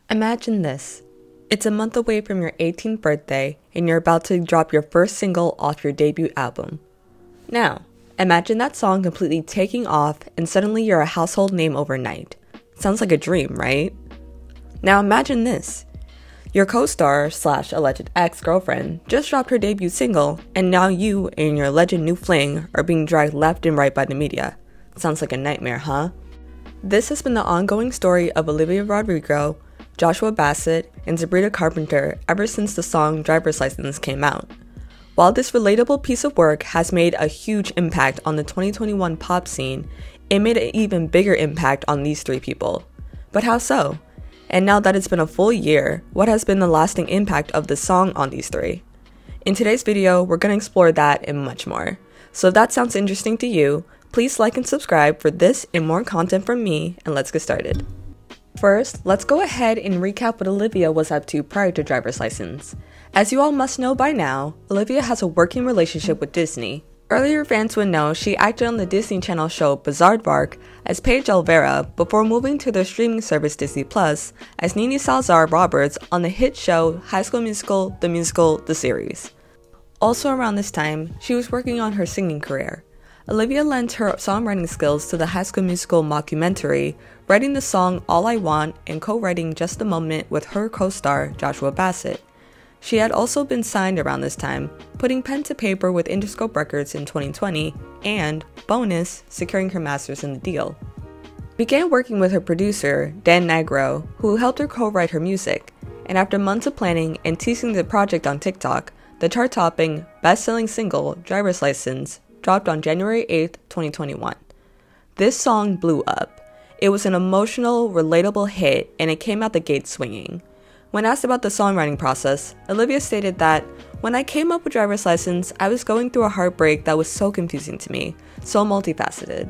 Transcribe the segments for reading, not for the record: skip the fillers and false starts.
Imagine this. It's a month away from your 18th birthday and you're about to drop your first single off your debut album. Now, imagine that song completely taking off and suddenly you're a household name overnight. Sounds like a dream, right? Now imagine this. Your co-star / alleged ex-girlfriend just dropped her debut single and now you and your alleged new fling are being dragged left and right by the media. Sounds like a nightmare, huh? This has been the ongoing story of Olivia Rodrigo, Joshua Bassett, and Sabrina Carpenter ever since the song Driver's License came out. While this relatable piece of work has made a huge impact on the 2021 pop scene, it made an even bigger impact on these three people. But how so? And now that it's been a full year, what has been the lasting impact of this song on these three? In today's video, we're going to explore that and much more. So if that sounds interesting to you, please like and subscribe for this and more content from me, and let's get started. First, let's go ahead and recap what Olivia was up to prior to Driver's License. As you all must know by now, Olivia has a working relationship with Disney. Earlier fans would know she acted on the Disney Channel show Bizaardvark as Paige Elvira before moving to their streaming service Disney Plus as Nini Salazar-Roberts on the hit show High School Musical, the series. Also around this time, she was working on her singing career. Olivia lent her songwriting skills to the High School Musical mockumentary, writing the song All I Want and co-writing Just a Moment with her co-star Joshua Bassett. She had also been signed around this time, putting pen to paper with Interscope Records in 2020, and, bonus, securing her masters in the deal. Began working with her producer, Dan Negro, who helped her co-write her music, and after months of planning and teasing the project on TikTok, the chart-topping, best-selling single, Driver's License, dropped on January 8, 2021. This song blew up. It was an emotional, relatable hit, and it came out the gate swinging. When asked about the songwriting process, Olivia stated that, "When I came up with Driver's License, I was going through a heartbreak that was so confusing to me, so multifaceted.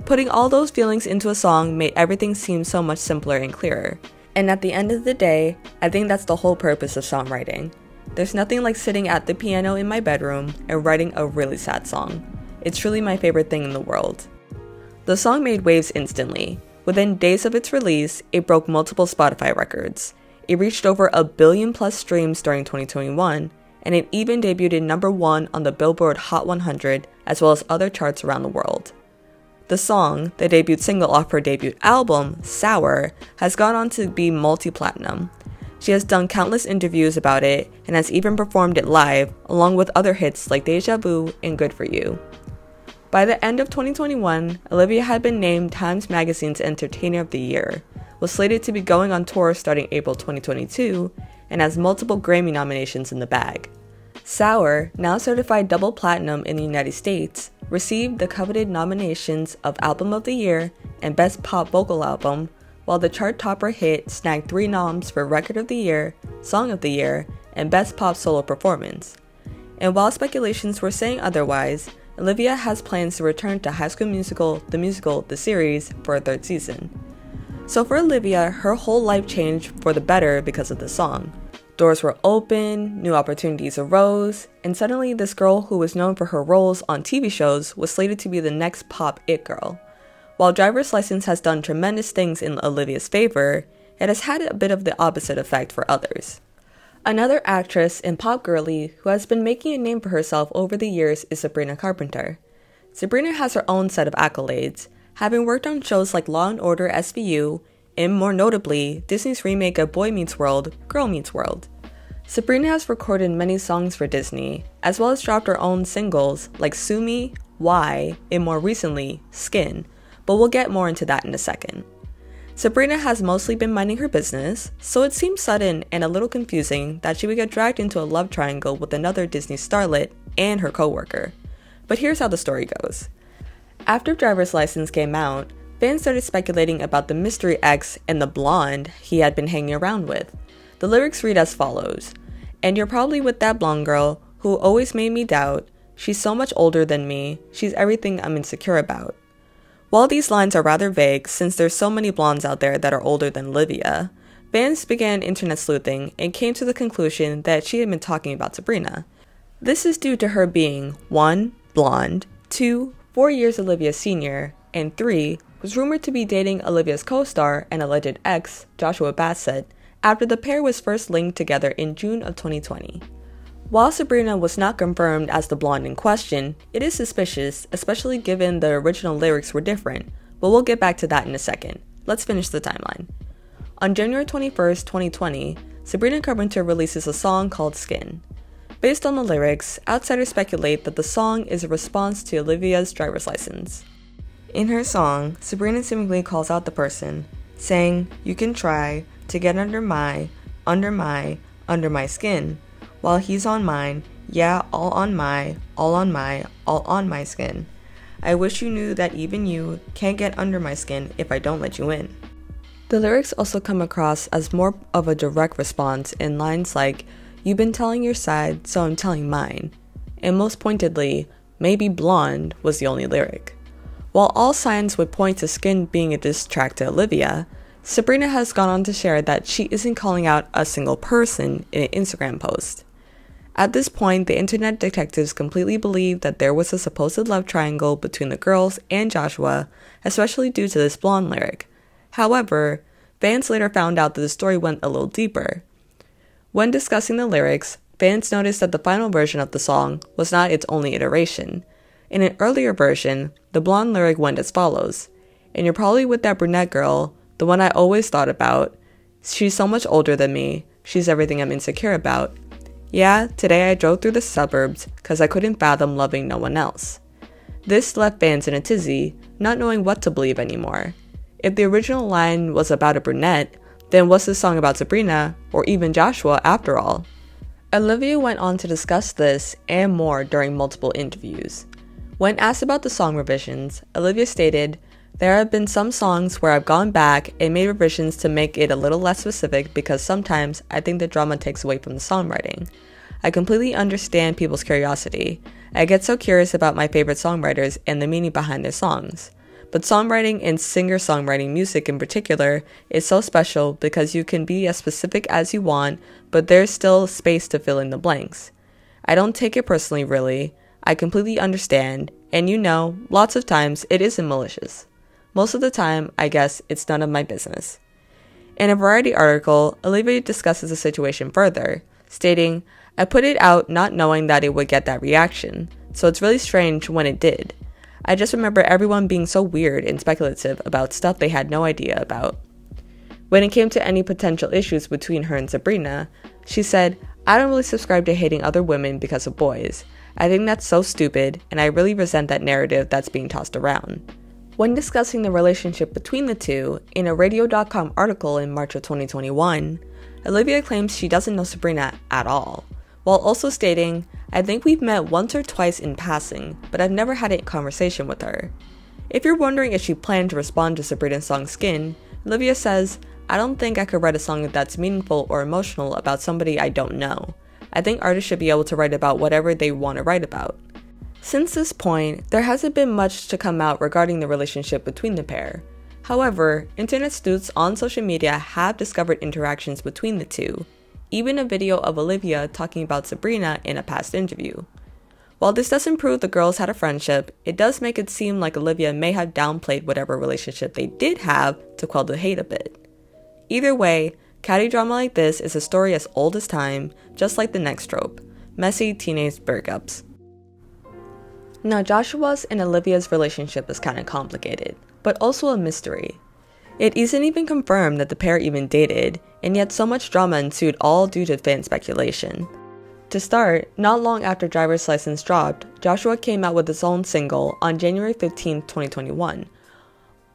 Putting all those feelings into a song made everything seem so much simpler and clearer. And at the end of the day, I think that's the whole purpose of songwriting. There's nothing like sitting at the piano in my bedroom and writing a really sad song. It's truly my favorite thing in the world." The song made waves instantly. Within days of its release, it broke multiple Spotify records. It reached over 1 billion plus streams during 2021, and it even debuted #1 on the Billboard Hot 100 as well as other charts around the world. The song, the debut single off her debut album, Sour, has gone on to be multi-platinum. She has done countless interviews about it and has even performed it live, along with other hits like Deja Vu and Good For You. By the end of 2021, Olivia had been named Times Magazine's Entertainer of the Year, was slated to be going on tour starting April 2022, and has multiple Grammy nominations in the bag. Sour, now certified double platinum in the United States, received the coveted nominations of Album of the Year and Best Pop Vocal Album, while the chart topper hit snagged 3 noms for Record of the Year, Song of the Year, and Best Pop Solo Performance. And while speculations were saying otherwise, Olivia has plans to return to High School Musical, the series, for a 3rd season. So for Olivia, her whole life changed for the better because of the song. Doors were open, new opportunities arose, and suddenly this girl who was known for her roles on TV shows was slated to be the next pop it girl. While Driver's License has done tremendous things in Olivia's favor, it has had a bit of the opposite effect for others. Another actress and pop girly who has been making a name for herself over the years is Sabrina Carpenter. Sabrina has her own set of accolades, having worked on shows like Law & Order SVU, and more notably, Disney's remake of Boy Meets World, Girl Meets World. Sabrina has recorded many songs for Disney, as well as dropped her own singles like Sue Me, Why, and more recently, Skin, but we'll get more into that in a second. Sabrina has mostly been minding her business, so it seems sudden and a little confusing that she would get dragged into a love triangle with another Disney starlet and her co-worker. But here's how the story goes. After Driver's License came out, fans started speculating about the mystery ex and the blonde he had been hanging around with. The lyrics read as follows, "And you're probably with that blonde girl who always made me doubt. She's so much older than me. She's everything I'm insecure about." While these lines are rather vague since there's so many blondes out there that are older than Olivia, fans began internet sleuthing and came to the conclusion that she had been talking about Sabrina. This is due to her being 1. Blonde, 2. 4 years Olivia's senior, and 3. Was rumored to be dating Olivia's co-star and alleged ex, Joshua Bassett, after the pair was first linked together in June of 2020. While Sabrina was not confirmed as the blonde in question, it is suspicious, especially given the original lyrics were different, but we'll get back to that in a second. Let's finish the timeline. On January 21st, 2020, Sabrina Carpenter releases a song called Skin. Based on the lyrics, outsiders speculate that the song is a response to Olivia's driver's license. In her song, Sabrina seemingly calls out the person, saying, "You can try to get under my skin, while he's on mine, yeah, all on my skin. I wish you knew that even you can't get under my skin if I don't let you in." The lyrics also come across as more of a direct response in lines like, "You've been telling your side, so I'm telling mine," and most pointedly, "Maybe blonde" was the only lyric. While all signs would point to Skin being a diss track to Olivia, Sabrina has gone on to share that she isn't calling out a single person in an Instagram post. At this point, the internet detectives completely believed that there was a supposed love triangle between the girls and Joshua, especially due to this blonde lyric. However, fans later found out that the story went a little deeper. When discussing the lyrics, fans noticed that the final version of the song was not its only iteration. In an earlier version, the blonde lyric went as follows, "And you're probably with that brunette girl, the one I always thought about. She's so much older than me, she's everything I'm insecure about. Yeah, today I drove through the suburbs, 'cause I couldn't fathom loving no one else." This left fans in a tizzy, not knowing what to believe anymore. If the original line was about a brunette, then what's this song about Sabrina, or even Joshua after all? Olivia went on to discuss this and more during multiple interviews. When asked about the song revisions, Olivia stated, "There have been some songs where I've gone back and made revisions to make it a little less specific because sometimes I think the drama takes away from the songwriting. I completely understand people's curiosity. I get so curious about my favorite songwriters and the meaning behind their songs. But songwriting and singer-songwriting music in particular is so special because you can be as specific as you want, but there's still space to fill in the blanks. I don't take it personally really. I completely understand, and lots of times it isn't malicious. Most of the time, I guess it's none of my business." In a Variety article, Olivia discusses the situation further, stating, "I put it out not knowing that it would get that reaction, so it's really strange when it did. I just remember everyone being so weird and speculative about stuff they had no idea about." When it came to any potential issues between her and Sabrina, she said, "I don't really subscribe to hating other women because of boys. I think that's so stupid, and I really resent that narrative that's being tossed around." When discussing the relationship between the two, in a Radio.com article in March of 2021, Olivia claims she doesn't know Sabrina at all, while also stating, "I think we've met once or twice in passing, but I've never had a conversation with her." If you're wondering if she planned to respond to Sabrina's song Skin, Olivia says, "I don't think I could write a song that's meaningful or emotional about somebody I don't know. I think artists should be able to write about whatever they want to write about." Since this point, there hasn't been much to come out regarding the relationship between the pair. However, internet sleuths on social media have discovered interactions between the two, even a video of Olivia talking about Sabrina in a past interview. While this doesn't prove the girls had a friendship, it does make it seem like Olivia may have downplayed whatever relationship they did have to quell the hate a bit. Either way, catty drama like this is a story as old as time, just like the next trope, messy teenage breakups. Now, Joshua's and Olivia's relationship is kind of complicated, but also a mystery. It isn't even confirmed that the pair even dated, and yet so much drama ensued all due to fan speculation. To start, not long after Driver's License dropped, Joshua came out with his own single on January 15, 2021.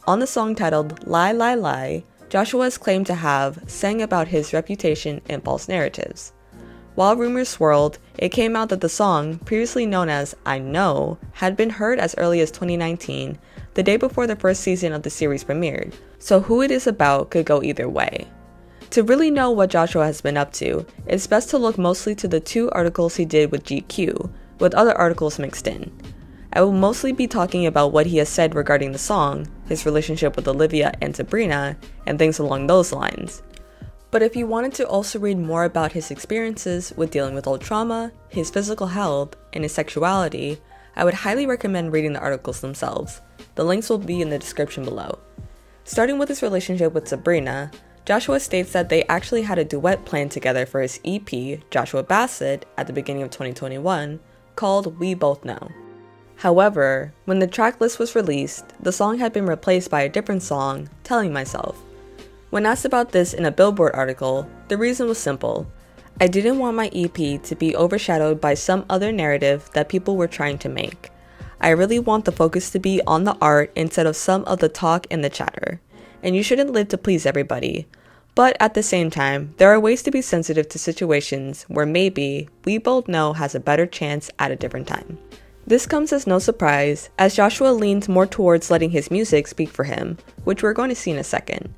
On the song titled Lie Lie Lie, Joshua is claimed to have sang about his reputation and false narratives. While rumors swirled, it came out that the song, previously known as I Know, had been heard as early as 2019, the day before the first season of the series premiered, so who it is about could go either way. To really know what Joshua has been up to, it's best to look mostly to the 2 articles he did with GQ, with other articles mixed in. I will mostly be talking about what he has said regarding the song, his relationship with Olivia and Sabrina, and things along those lines. But if you wanted to also read more about his experiences with dealing with old trauma, his physical health, and his sexuality, I would highly recommend reading the articles themselves. The links will be in the description below. Starting with his relationship with Sabrina, Joshua states that they actually had a duet planned together for his EP, Joshua Bassett, at the beginning of 2021, called We Both Know. However, when the track list was released, the song had been replaced by a different song, Telling Myself. When asked about this in a Billboard article, the reason was simple. I didn't want my EP to be overshadowed by some other narrative that people were trying to make. I really want the focus to be on the art instead of some of the talk and the chatter. And you shouldn't live to please everybody. But at the same time, there are ways to be sensitive to situations where maybe We Both Know has a better chance at a different time. This comes as no surprise, as Joshua leans more towards letting his music speak for him, which we're going to see in a second.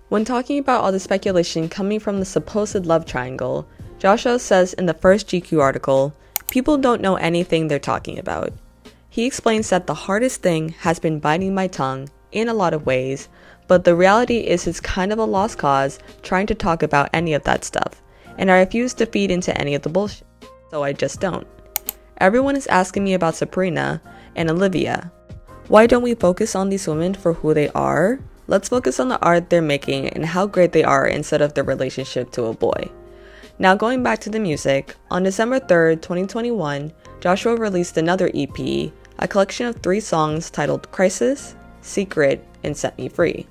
When talking about all the speculation coming from the supposed love triangle, Joshua says in the first GQ article, people don't know anything they're talking about. He explains that the hardest thing has been biting my tongue in a lot of ways, but the reality is it's kind of a lost cause trying to talk about any of that stuff, and I refuse to feed into any of the bullshit, so I just don't. Everyone is asking me about Sabrina and Olivia. Why don't we focus on these women for who they are? Let's focus on the art they're making and how great they are instead of their relationship to a boy. Now going back to the music, on December 3rd, 2021, Joshua released another EP, a collection of 3 songs titled Crisis, Secret, and Set Me Free.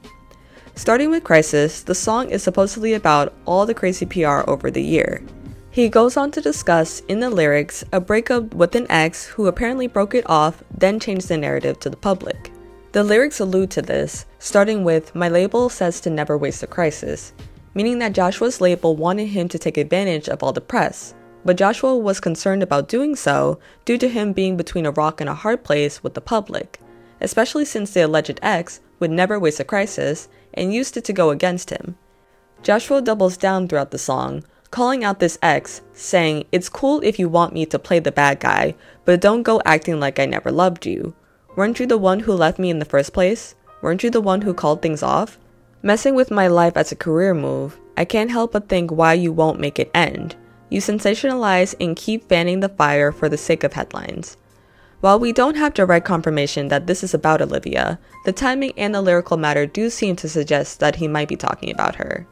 Starting with Crisis, the song is supposedly about all the crazy PR over the year. He goes on to discuss, in the lyrics, a breakup with an ex who apparently broke it off, then changed the narrative to the public. The lyrics allude to this, starting with, my label says to never waste a crisis, meaning that Joshua's label wanted him to take advantage of all the press, but Joshua was concerned about doing so due to him being between a rock and a hard place with the public, especially since the alleged ex would never waste a crisis and used it to go against him. Joshua doubles down throughout the song, calling out this ex, saying, it's cool if you want me to play the bad guy, but don't go acting like I never loved you. Weren't you the one who left me in the first place? Weren't you the one who called things off? Messing with my life as a career move, I can't help but think why you won't make it end. You sensationalize and keep fanning the fire for the sake of headlines. While we don't have direct confirmation that this is about Olivia, the timing and the lyrical matter do seem to suggest that he might be talking about her.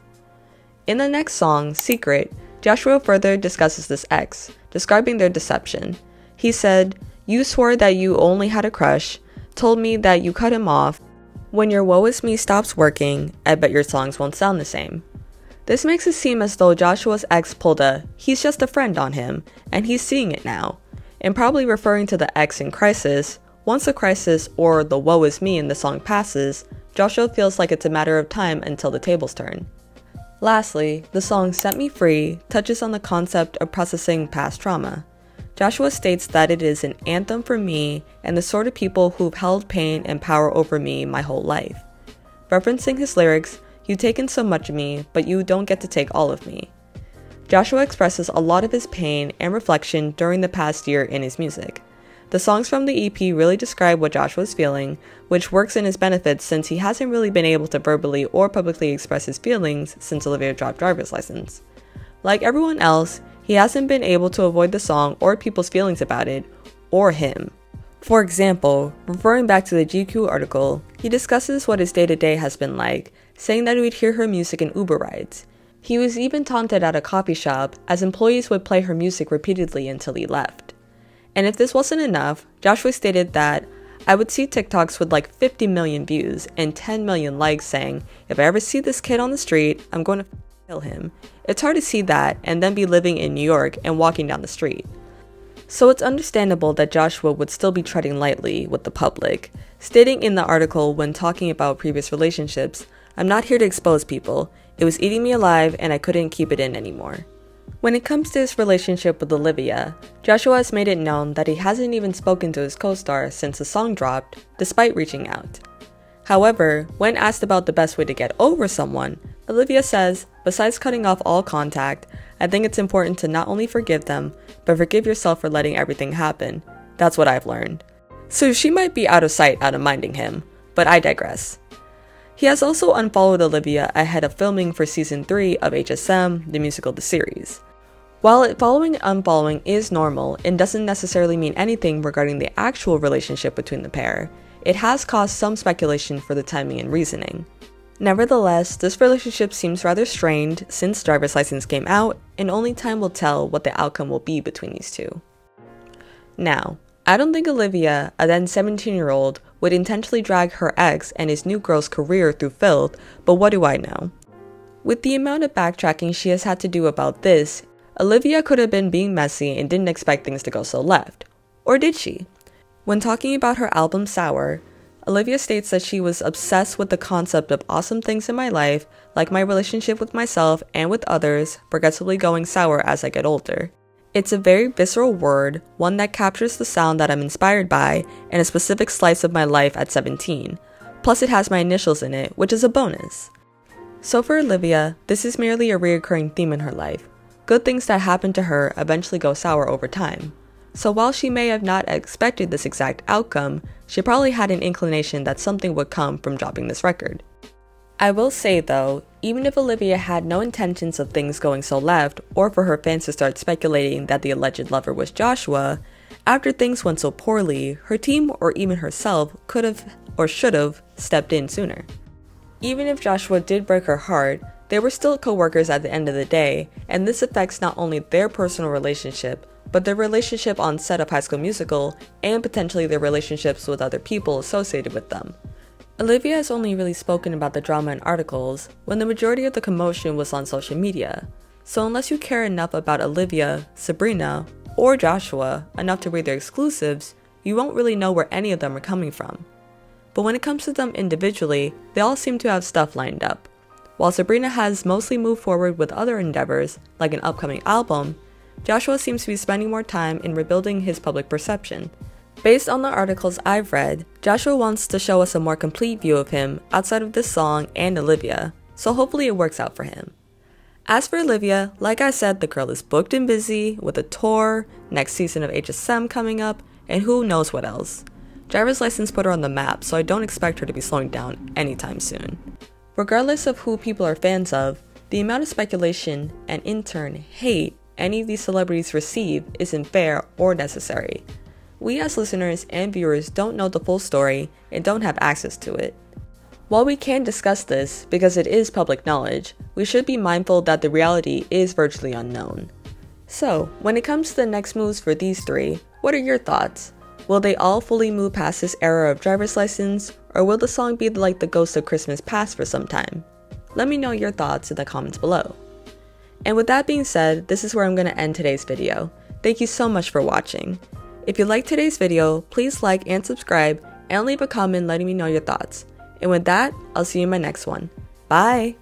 In the next song, Secret, Joshua further discusses this ex, describing their deception. He said, you swore that you only had a crush, told me that you cut him off. When your woe is me stops working, I bet your songs won't sound the same. This makes it seem as though Joshua's ex pulled a, he's just a friend on him, and he's seeing it now. And probably referring to the ex in Crisis, once the crisis or the woe is me in the song passes, Joshua feels like it's a matter of time until the tables turn. Lastly, the song Set Me Free touches on the concept of processing past trauma. Joshua states that it is an anthem for me and the sort of people who've held pain and power over me my whole life. Referencing his lyrics, you've taken so much of me, but you don't get to take all of me. Joshua expresses a lot of his pain and reflection during the past year in his music. The songs from the EP really describe what Joshua's feeling, which works in his benefit since he hasn't really been able to verbally or publicly express his feelings since Olivia dropped Driver's License. Like everyone else, he hasn't been able to avoid the song or people's feelings about it, or him. For example, referring back to the GQ article, he discusses what his day-to-day has been like, saying that he would hear her music in Uber rides. He was even taunted at a coffee shop as employees would play her music repeatedly until he left. And if this wasn't enough, Joshua stated that, I would see TikToks with like 50 million views and 10 million likes saying, if I ever see this kid on the street, I'm going to kill him. It's hard to see that and then be living in New York and walking down the street. So it's understandable that Joshua would still be treading lightly with the public, stating in the article when talking about previous relationships, I'm not here to expose people. It was eating me alive and I couldn't keep it in anymore. When it comes to his relationship with Olivia, Joshua has made it known that he hasn't even spoken to his co-star since the song dropped, despite reaching out. However, when asked about the best way to get over someone, Olivia says, besides cutting off all contact, I think it's important to not only forgive them, but forgive yourself for letting everything happen. That's what I've learned. So she might be out of sight, out of minding him, but I digress. He has also unfollowed Olivia ahead of filming for season 3 of HSM, the musical the series. While following and unfollowing is normal and doesn't necessarily mean anything regarding the actual relationship between the pair, it has caused some speculation for the timing and reasoning. Nevertheless, this relationship seems rather strained since Driver's License came out, and only time will tell what the outcome will be between these two. Now, I don't think Olivia, a then 17-year-old, would intentionally drag her ex and his new girl's career through filth, but what do I know? With the amount of backtracking she has had to do about this, Olivia could have been being messy and didn't expect things to go so left. Or did she? When talking about her album Sour, Olivia states that she was obsessed with the concept of awesome things in my life, like my relationship with myself and with others, progressively going sour as I get older. It's a very visceral word, one that captures the sound that I'm inspired by and a specific slice of my life at 17. Plus it has my initials in it, which is a bonus. So for Olivia, this is merely a reoccurring theme in her life. Good things that happen to her eventually go sour over time. So while she may have not expected this exact outcome, she probably had an inclination that something would come from dropping this record. I will say though, even if Olivia had no intentions of things going so left, or for her fans to start speculating that the alleged lover was Joshua, after things went so poorly, her team or even herself could have or should have stepped in sooner. Even if Joshua did break her heart, they were still co-workers at the end of the day, and this affects not only their personal relationship, but their relationship on set of High School Musical, and potentially their relationships with other people associated with them. Olivia has only really spoken about the drama in articles, when the majority of the commotion was on social media. So unless you care enough about Olivia, Sabrina, or Joshua enough to read their exclusives, you won't really know where any of them are coming from. But when it comes to them individually, they all seem to have stuff lined up. While Sabrina has mostly moved forward with other endeavors, like an upcoming album, Joshua seems to be spending more time in rebuilding his public perception. Based on the articles I've read, Joshua wants to show us a more complete view of him outside of this song and Olivia, so hopefully it works out for him. As for Olivia, like I said, the girl is booked and busy with a tour, next season of HSM coming up, and who knows what else. Driver's License put her on the map, so I don't expect her to be slowing down anytime soon. Regardless of who people are fans of, the amount of speculation and in turn hate any of these celebrities receive isn't fair or necessary. We as listeners and viewers don't know the full story and don't have access to it. While we can discuss this because it is public knowledge, we should be mindful that the reality is virtually unknown. So, when it comes to the next moves for these three, what are your thoughts? Will they all fully move past this era of Driver's License, or will the song be like the ghost of Christmas past for some time? Let me know your thoughts in the comments below. And with that being said, this is where I'm going to end today's video. Thank you so much for watching. If you liked today's video, please like and subscribe and leave a comment letting me know your thoughts. And with that, I'll see you in my next one. Bye!